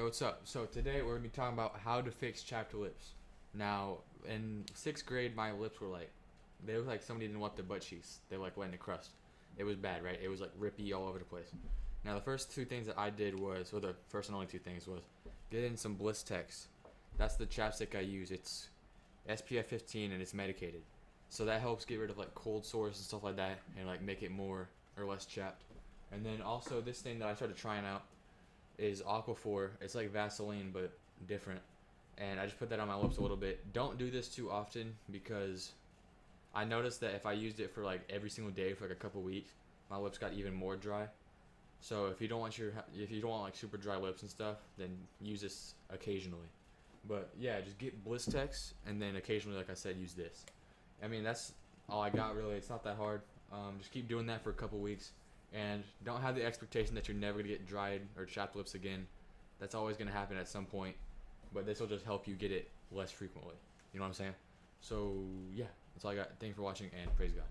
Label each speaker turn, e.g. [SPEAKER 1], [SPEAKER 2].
[SPEAKER 1] what's up? So today we're gonna be talking about how to fix chapped lips. Now, in sixth grade, my lips were like, they looked like somebody didn't wipe their butt cheeks. They were like letting it crust. It was bad, right? It was like rippy all over the place. Now, the first two things that I did was, or the first and only two things was, get in some Bliss Tex. That's the chapstick I use. It's SPF 15 and it's medicated, so that helps get rid of like cold sores and stuff like that, and like make it more or less chapped. And then also this thing that I started trying out is Aquaphor. It's like Vaseline but different. And I just put that on my lips a little bit. Don't do this too often because I noticed that if I used it for like every single day for like a couple weeks, my lips got even more dry. So if you don't want like super dry lips and stuff, then use this occasionally. But yeah, just get Blistex and then occasionally, like I said, use this. I mean, that's all I got really. It's not that hard. Just keep doing that for a couple weeks, and don't have the expectation that you're never gonna get dried or chapped lips again. That's always gonna happen at some point, but this will just help you get it less frequently. You know what I'm saying? So yeah, that's all I got. Thanks for watching, and praise God.